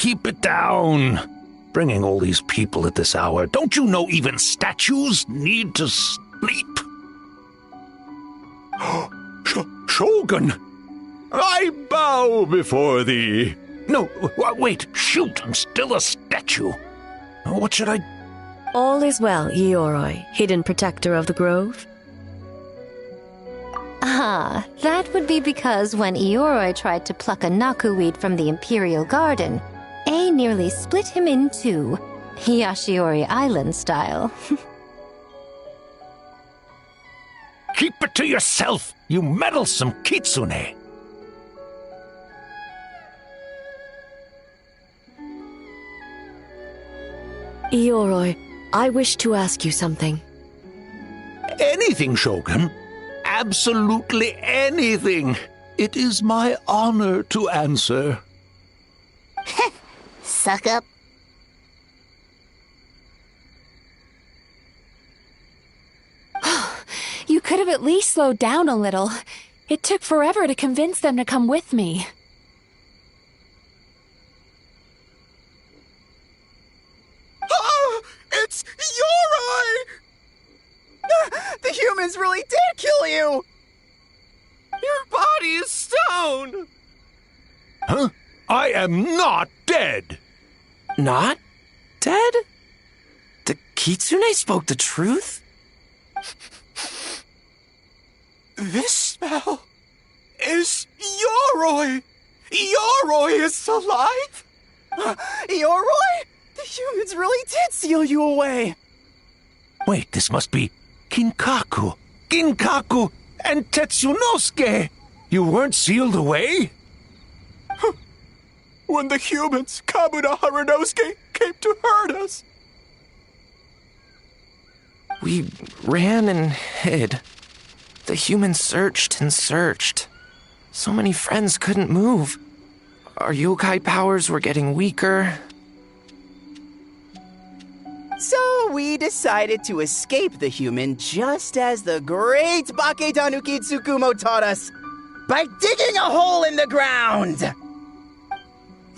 keep it down. Bringing all these people at this hour. Don't you know even statues need to sleep? Shogun! I bow before thee. No, wait, shoot, I'm still a statue. What should I... All is well, Ioroi, hidden protector of the grove. Ah, that would be because when Ioroi tried to pluck a Nakuweed from the Imperial Garden, A nearly split him in two, Yashiori Island style. Keep it to yourself, you meddlesome kitsune. Ioroi, I wish to ask you something. Anything, Shogun. Absolutely anything. It is my honor to answer. Suck up. You could have at least slowed down a little. It took forever to convince them to come with me. It's Ioroi! The humans really did kill you! Your body is stone! Huh? I am not dead! Not dead? The kitsune spoke the truth? This smell is Ioroi! Ioroi is alive! Ioroi? The humans really did seal you away! Wait, this must be Kinkaku, Ginkaku, and Tetsunosuke! You weren't sealed away? When the humans, Kabuna Harunosuke, came to hurt us. We ran and hid. The humans searched and searched. So many friends couldn't move. Our yokai powers were getting weaker. So we decided to escape the human just as the great Baketanuki Tsukumo taught us, by digging a hole in the ground!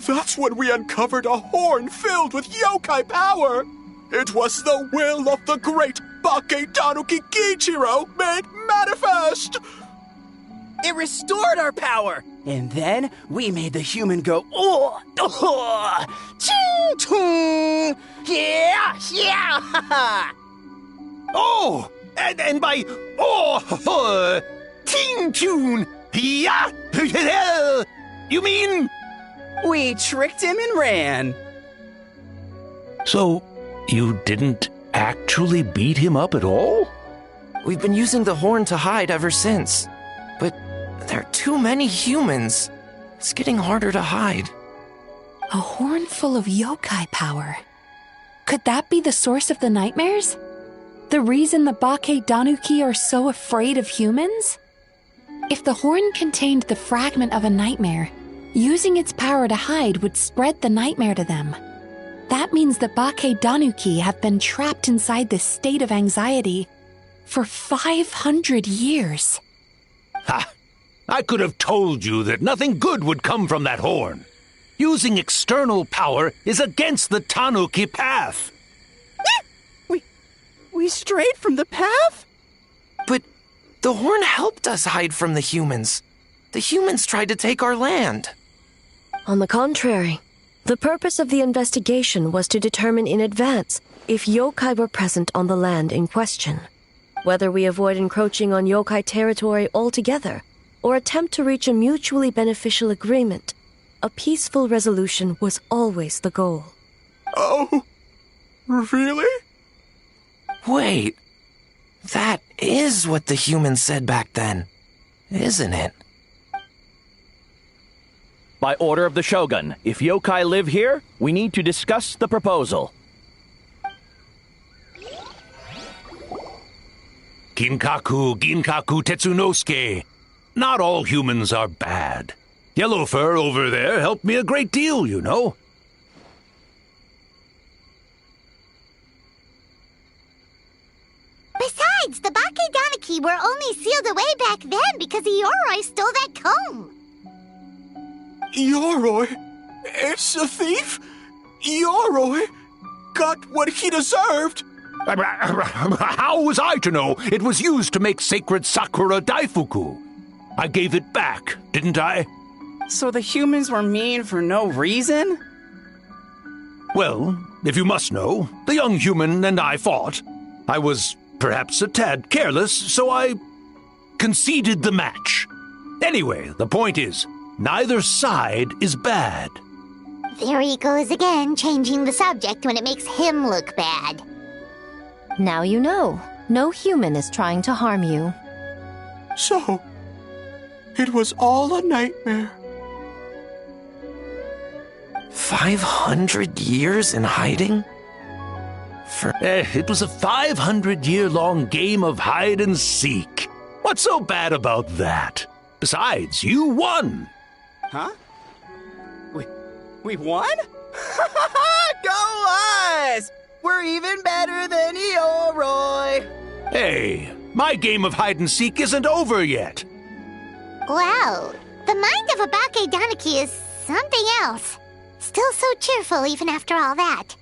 That's when we uncovered a horn filled with yokai power! It was the will of the great Baketanuki Kichiro made manifest! It restored our power! And then we made the human go, oh, oh, ching, yeah, yeah, ha, ha. Oh, and by oh, ting tune, yeah, you mean? We tricked him and ran. So, you didn't actually beat him up at all? We've been using the horn to hide ever since. But there are too many humans. It's getting harder to hide. A horn full of yokai power. Could that be the source of the nightmares? The reason the Baketanuki are so afraid of humans? If the horn contained the fragment of a nightmare, using its power to hide would spread the nightmare to them. That means the Baketanuki have been trapped inside this state of anxiety for 500 years. Ha! I could have told you that nothing good would come from that horn. Using external power is against the Tanuki path. We strayed from the path? But the horn helped us hide from the humans. The humans tried to take our land. On the contrary, the purpose of the investigation was to determine in advance if yokai were present on the land in question. Whether we avoid encroaching on yokai territory altogether, or attempt to reach a mutually beneficial agreement, a peaceful resolution was always the goal. Oh, really? Wait, that is what the humans said back then, isn't it? By order of the Shogun, if yokai live here, we need to discuss the proposal. Ginkaku, Tetsunosuke. Not all humans are bad. Yellowfur over there helped me a great deal, you know. Besides, the Baketanuki were only sealed away back then because Ioroi stole that comb. Ioroi? It's a thief? Yoroi got what he deserved. How was I to know it was used to make sacred Sakura Daifuku? I gave it back, didn't I? So the humans were mean for no reason? Well, if you must know, the young human and I fought. I was perhaps a tad careless, so I conceded the match. Anyway, the point is, neither side is bad. There he goes again, changing the subject when it makes him look bad. Now you know. No human is trying to harm you. So, it was all a nightmare. 500 years in hiding? It was a 500-year-long game of hide and seek. What's so bad about that? Besides, you won. Huh? We won? Go us! We're even better than Yoroi! Hey, my game of hide and seek isn't over yet. Wow, the mind of a Bake Daniki is something else. Still so cheerful even after all that.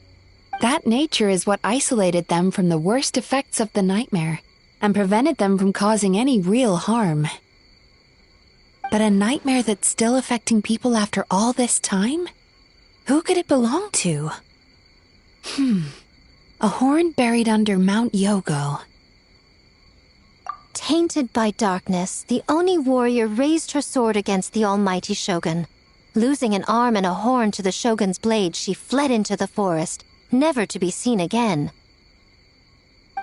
That nature is what isolated them from the worst effects of the nightmare and prevented them from causing any real harm. But a nightmare that's still affecting people after all this time? Who could it belong to? A horn buried under Mount Yogo. Tainted by darkness, the Oni warrior raised her sword against the almighty shogun. Losing an arm and a horn to the shogun's blade, she fled into the forest, never to be seen again.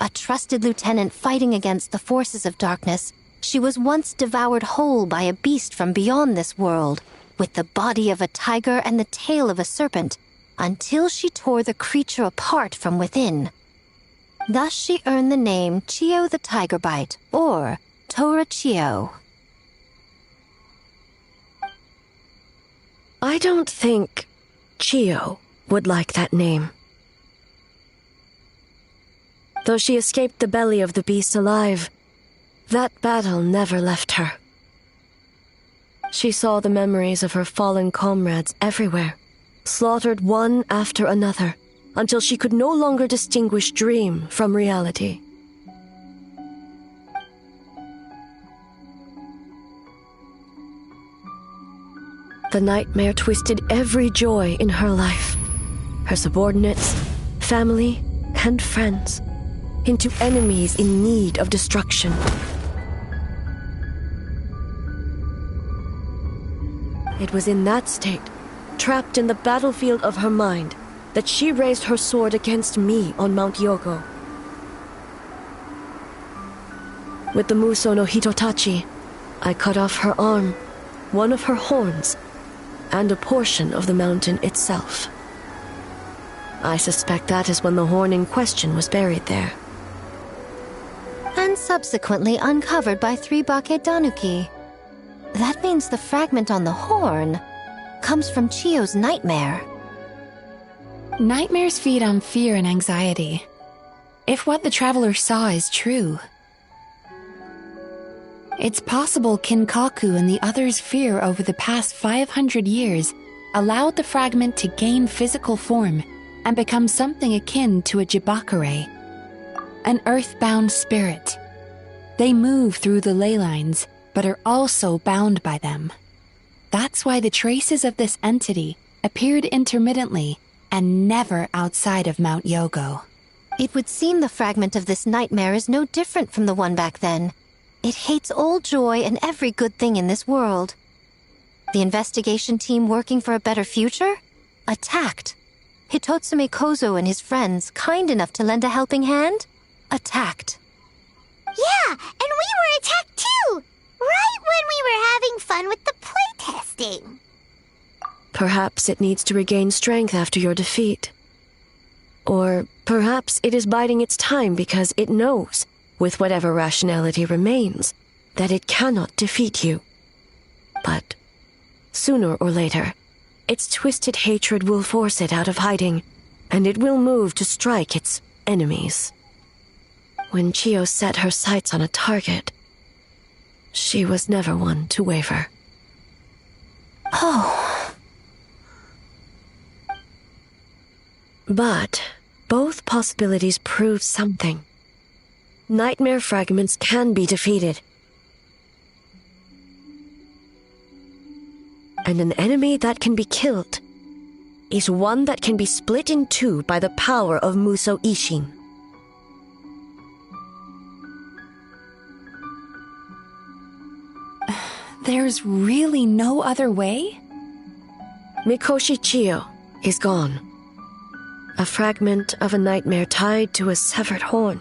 A trusted lieutenant fighting against the forces of darkness, she was once devoured whole by a beast from beyond this world, with the body of a tiger and the tail of a serpent, until she tore the creature apart from within. Thus she earned the name Chiyo the Tiger Bite, or Tora Chiyo. I don't think Chiyo would like that name. Though she escaped the belly of the beast alive, that battle never left her. She saw the memories of her fallen comrades everywhere, slaughtered one after another, until she could no longer distinguish dream from reality. The nightmare twisted every joy in her life, her subordinates, family, and friends, into enemies in need of destruction. It was in that state, trapped in the battlefield of her mind, that she raised her sword against me on Mount Yogo. With the Muso no Hitotachi, I cut off her arm, one of her horns, and a portion of the mountain itself. I suspect that is when the horn in question was buried there. And subsequently uncovered by 3 Bake Danuki. That means the fragment on the horn comes from Chiyo's nightmare. Nightmares feed on fear and anxiety. If what the traveler saw is true, it's possible Kinkaku and the others' fear over the past 500 years allowed the fragment to gain physical form and become something akin to a jibakure, an earthbound spirit. They move through the ley lines, but are also bound by them. That's why the traces of this entity appeared intermittently and never outside of Mount Yogo. It would seem the fragment of this nightmare is no different from the one back then. It hates all joy and every good thing in this world. The investigation team working for a better future? Attacked. Hitotsume Kozo and his friends, kind enough to lend a helping hand? Attacked. Yeah, and we were attacked too! Right when we were having fun with the playtesting. Perhaps it needs to regain strength after your defeat. Or perhaps it is biding its time because it knows, with whatever rationality remains, that it cannot defeat you. But sooner or later, its twisted hatred will force it out of hiding, and it will move to strike its enemies. When Chiyo set her sights on a target, she was never one to waver. Oh. But both possibilities prove something. Nightmare fragments can be defeated. And an enemy that can be killed is one that can be split in two by the power of Muso Ishin. There's really no other way? Mikoshi Chiyo is gone. A fragment of a nightmare tied to a severed horn.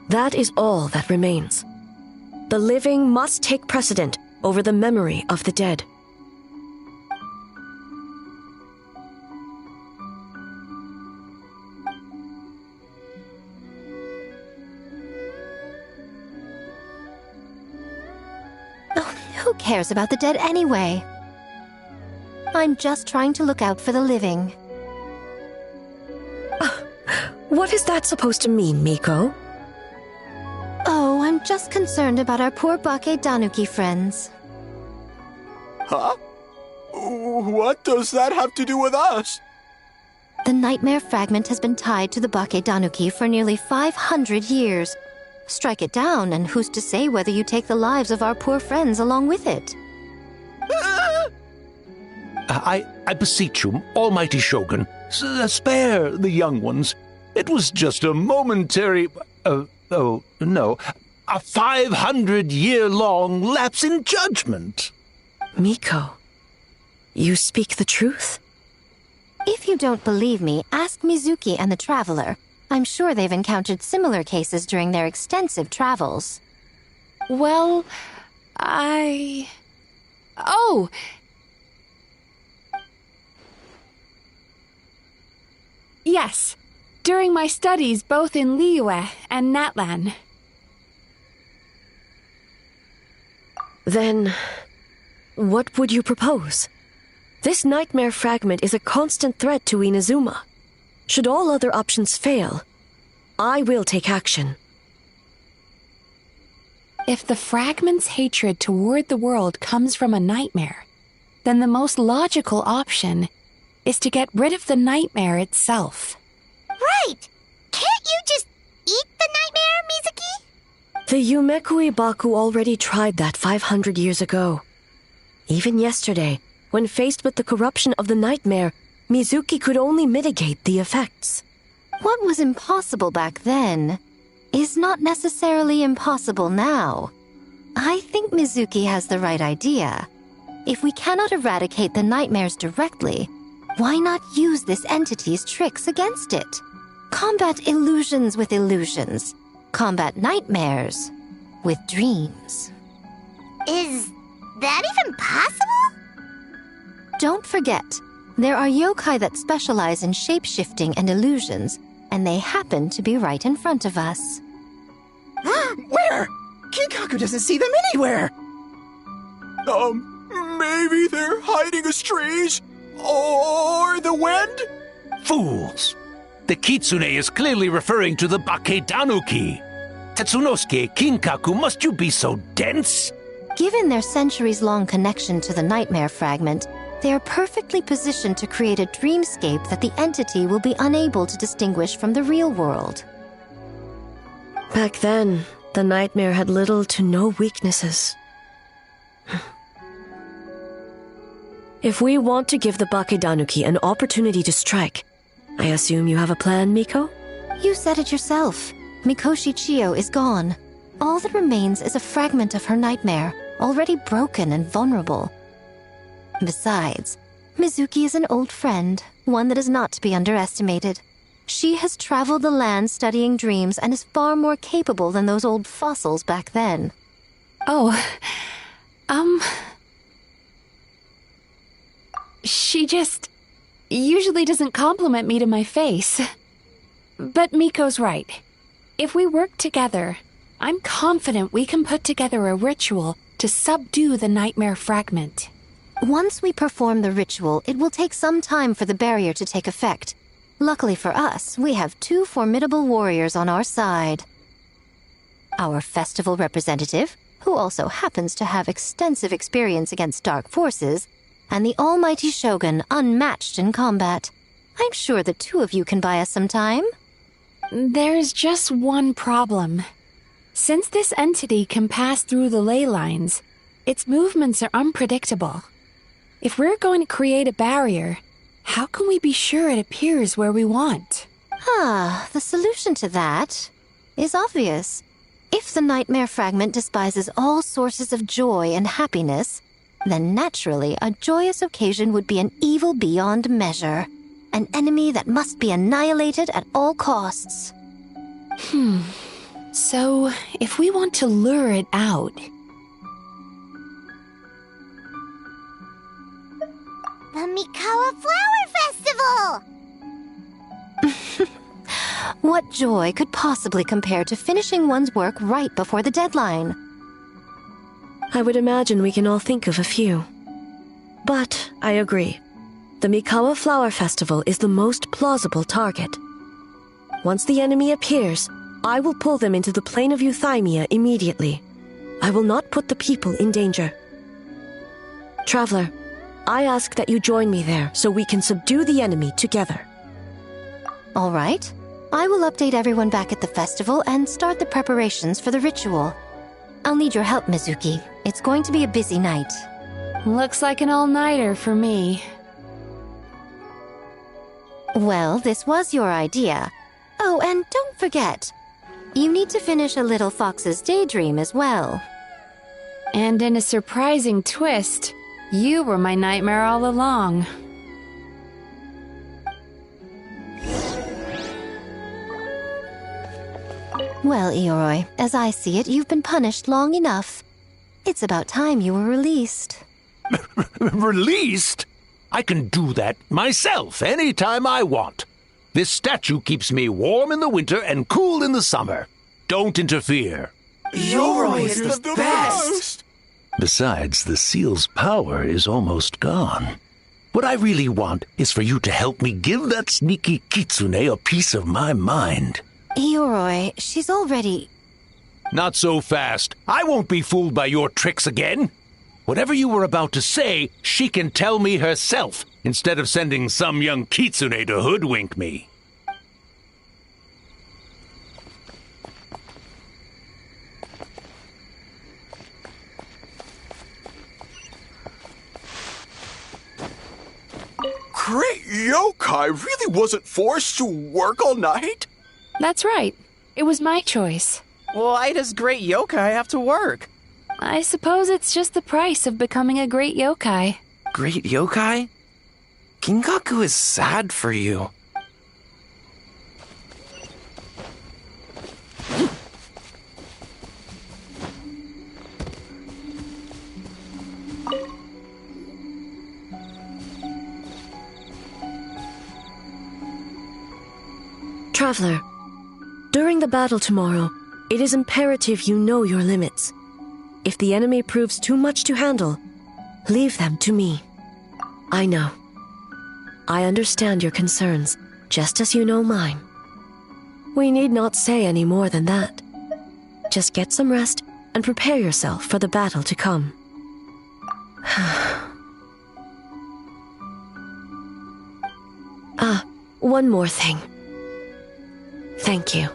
That is all that remains. The living must take precedent over the memory of the dead. Who cares about the dead anyway? I'm just trying to look out for the living. What is that supposed to mean, Miko? Oh, I'm just concerned about our poor Bake Danuki friends. Huh? What does that have to do with us? The nightmare fragment has been tied to the Bake Danuki for nearly 500 years. Strike it down, and who's to say whether you take the lives of our poor friends along with it? I beseech you, almighty Shogun, spare the young ones. It was just a momentary... a 500-year-long lapse in judgment. Miko, you speak the truth? If you don't believe me, ask Mizuki and the Traveler. I'm sure they've encountered similar cases during their extensive travels. Well, Oh! Yes, during my studies both in Liyue and Natlan. Then, what would you propose? This nightmare fragment is a constant threat to Inazuma. Should all other options fail, I will take action. If the fragment's hatred toward the world comes from a nightmare, then the most logical option is to get rid of the nightmare itself. Right! Can't you just eat the nightmare, Mizuki? The Yumekui Baku already tried that 500 years ago. Even yesterday, when faced with the corruption of the nightmare, Mizuki could only mitigate the effects. What was impossible back then is not necessarily impossible now. I think Mizuki has the right idea. If we cannot eradicate the nightmares directly, why not use this entity's tricks against it? Combat illusions with illusions. Combat nightmares with dreams. Is that even possible? Don't forget, there are yokai that specialize in shape-shifting and illusions, and they happen to be right in front of us. Where? Kinkaku doesn't see them anywhere! Maybe they're hiding us trees? Or the wind? Fools! The kitsune is clearly referring to the Bake Danuki. Tetsunosuke, Kinkaku, must you be so dense? Given their centuries-long connection to the nightmare fragment, they are perfectly positioned to create a dreamscape that the entity will be unable to distinguish from the real world. Back then, the nightmare had little to no weaknesses. If we want to give the Bake Danuki an opportunity to strike, I assume you have a plan, Miko? You said it yourself. Mikoshi Chiyo is gone. All that remains is a fragment of her nightmare, already broken and vulnerable. Besides, Mizuki is an old friend, one that is not to be underestimated. She has traveled the land studying dreams and is far more capable than those old fossils back then. Oh, She just usually doesn't compliment me to my face. But Miko's right. If we work together, I'm confident we can put together a ritual to subdue the nightmare fragment. Once we perform the ritual, it will take some time for the barrier to take effect. Luckily for us, we have two formidable warriors on our side. Our festival representative, who also happens to have extensive experience against dark forces, and the almighty Shogun, unmatched in combat. I'm sure the two of you can buy us some time. There's just one problem. Since this entity can pass through the ley lines, its movements are unpredictable. If we're going to create a barrier, how can we be sure it appears where we want? The solution to that is obvious. If the nightmare fragment despises all sources of joy and happiness, then naturally a joyous occasion would be an evil beyond measure. An enemy that must be annihilated at all costs. So, if we want to lure it out... The Mikawa Flower Festival! What joy could possibly compare to finishing one's work right before the deadline? I would imagine we can all think of a few. But I agree. The Mikawa Flower Festival is the most plausible target. Once the enemy appears, I will pull them into the plane of Euthymia immediately. I will not put the people in danger. Traveler, I ask that you join me there so we can subdue the enemy together. All right. I will update everyone back at the festival and start the preparations for the ritual. I'll need your help, Mizuki. It's going to be a busy night. Looks like an all-nighter for me. Well, this was your idea. Oh, and don't forget, you need to finish a Little Fox's Daydream as well. And in a surprising twist, you were my nightmare all along. Well, Ioroi, as I see it, you've been punished long enough. It's about time you were released. Released? I can do that myself anytime I want. This statue keeps me warm in the winter and cool in the summer. Don't interfere. Ioroi is the best! Besides, the seal's power is almost gone. What I really want is for you to help me give that sneaky kitsune a piece of my mind. Ioroi, she's already... Not so fast. I won't be fooled by your tricks again. Whatever you were about to say, she can tell me herself, instead of sending some young kitsune to hoodwink me. Great yokai really wasn't forced to work all night? That's right. It was my choice. Why does great yokai have to work? I suppose it's just the price of becoming a great yokai. Great yokai? Kingaku is sad for you. Traveler, during the battle tomorrow, it is imperative you know your limits. If the enemy proves too much to handle, leave them to me. I know. I understand your concerns, just as you know mine. We need not say any more than that. Just get some rest and prepare yourself for the battle to come. One more thing. Thank you.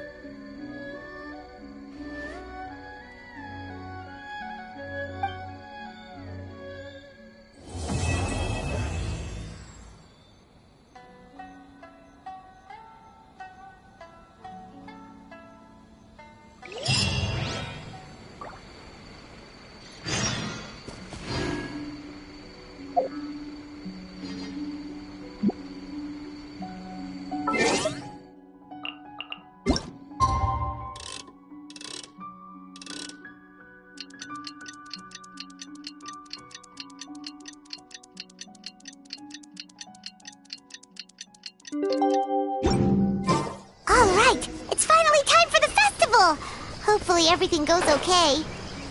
All right, it's finally time for the festival. Hopefully everything goes okay.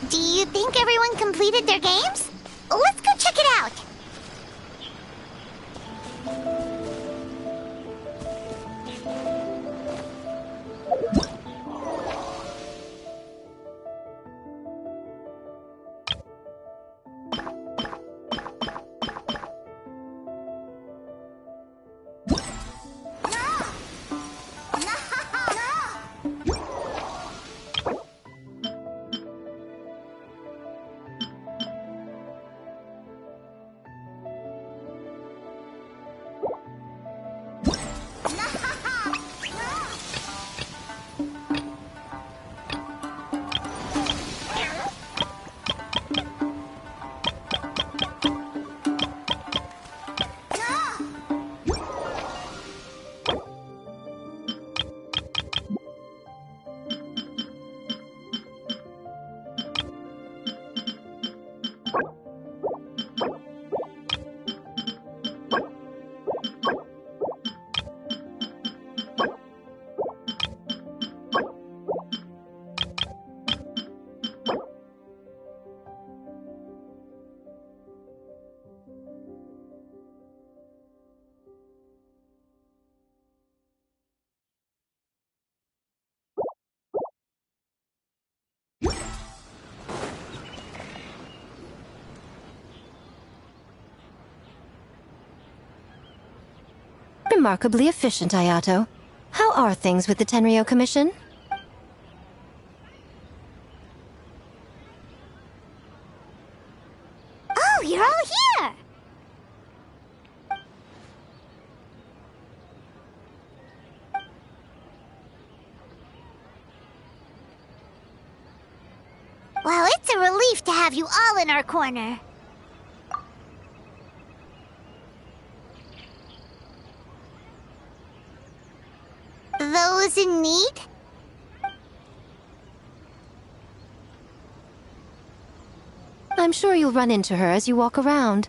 Do you think everyone completed their games? Let's go check it out. remarkably efficient, Ayato. How are things with the Tenryo Commission? Oh, you're all here! Well, it's a relief to have you all in our corner. Those in need? I'm sure you'll run into her as you walk around.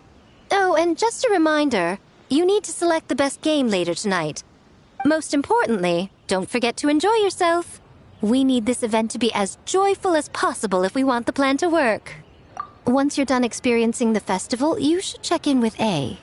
Oh, and just a reminder, you need to select the best game later tonight. Most importantly, don't forget to enjoy yourself. We need this event to be as joyful as possible if we want the plan to work. Once you're done experiencing the festival, you should check in with A.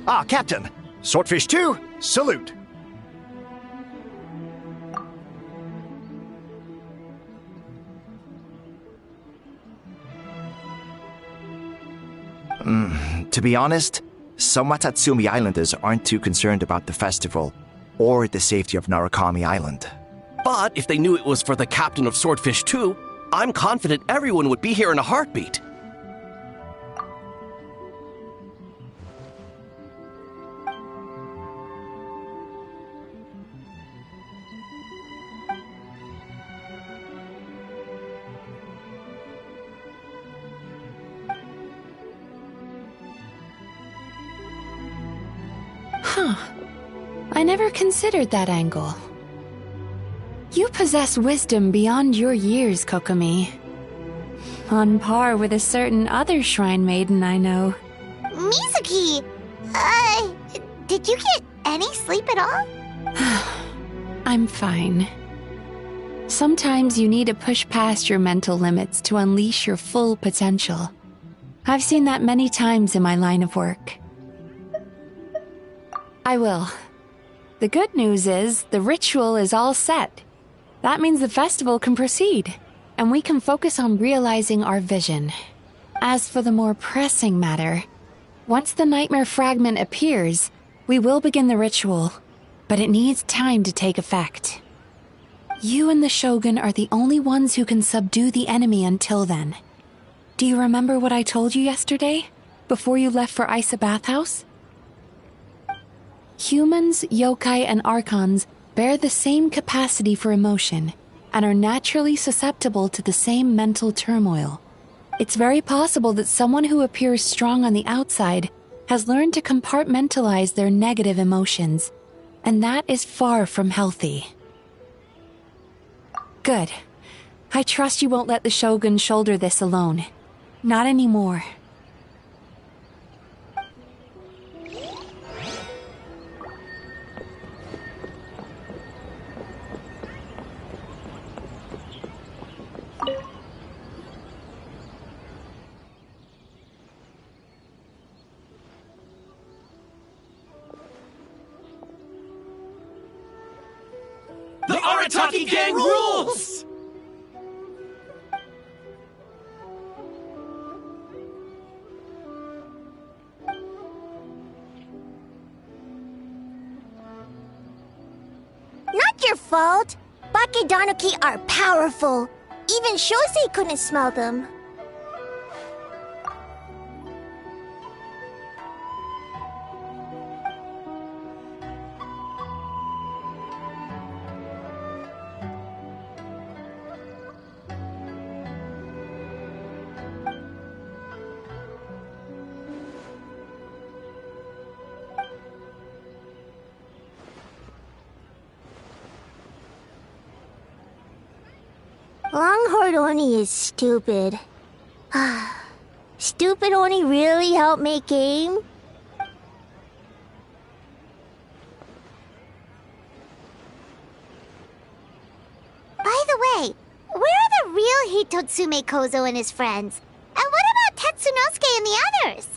Ah, Captain! Swordfish 2, salute! To be honest, some Watatsumi Islanders aren't too concerned about the festival or the safety of Narukami Island. But if they knew it was for the captain of Swordfish 2, I'm confident everyone would be here in a heartbeat. I never considered that angle. You possess wisdom beyond your years, Kokomi. On par with a certain other shrine maiden I know. Mizuki! Did you get any sleep at all? I'm fine. Sometimes you need to push past your mental limits to unleash your full potential. I've seen that many times in my line of work. I will. The good news is, the ritual is all set. That means the festival can proceed, and we can focus on realizing our vision. As for the more pressing matter, once the nightmare fragment appears, we will begin the ritual, but it needs time to take effect. You and the Shogun are the only ones who can subdue the enemy until then. Do you remember what I told you yesterday, before you left for Isa Bathhouse? Humans, yokai, and archons bear the same capacity for emotion and are naturally susceptible to the same mental turmoil. It's very possible that someone who appears strong on the outside has learned to compartmentalize their negative emotions, and that is far from healthy. Good. I trust you won't let the Shogun shoulder this alone. Not anymore. The Arataki gang rules! Not your fault. Bakedanuki are powerful. Even Shosei couldn't smell them. Longhorn Oni is stupid. Stupid Oni really helped make game? real Hitotsume Kozo and his friends? And what about Tetsunosuke and the others?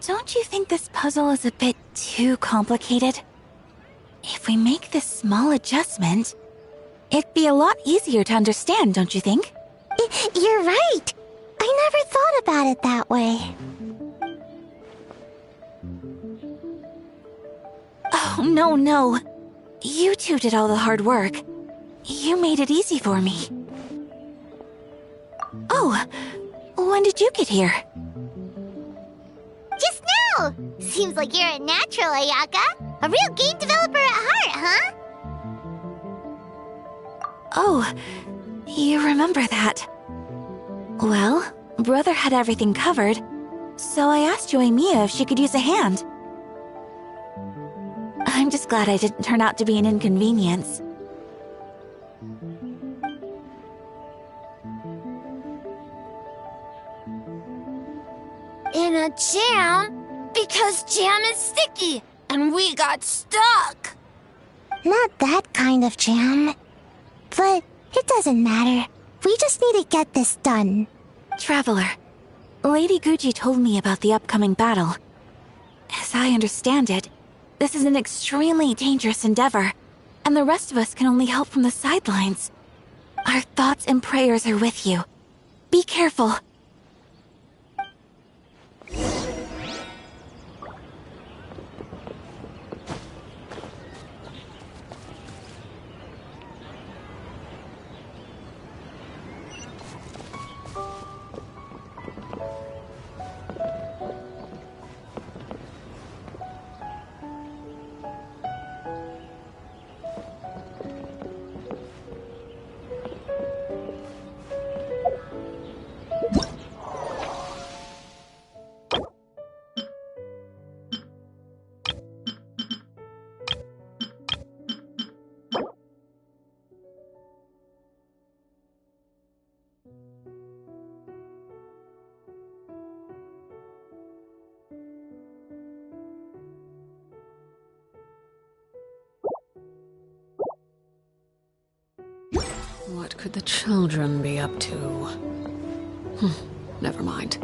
Don't you think this puzzle is a bit too complicated? If we make this small adjustment, it'd be a lot easier to understand, don't you think? You're right. I never thought about it that way. Oh, no. You two did all the hard work. You made it easy for me. Oh, when did you get here? Just now! Seems like you're a natural, Ayaka. A real game developer at heart, huh? Oh, you remember that. Well, Brother had everything covered, so I asked Yoimiya if she could use a hand. I'm just glad I didn't turn out to be an inconvenience. In a jam? Because jam is sticky, and we got stuck. Not that kind of jam. But it doesn't matter. We just need to get this done. Traveler, Lady Guji told me about the upcoming battle. As I understand it, this is an extremely dangerous endeavor, and the rest of us can only help from the sidelines. Our thoughts and prayers are with you. Be careful. What could the children be up to? Never mind.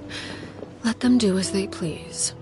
Let them do as they please.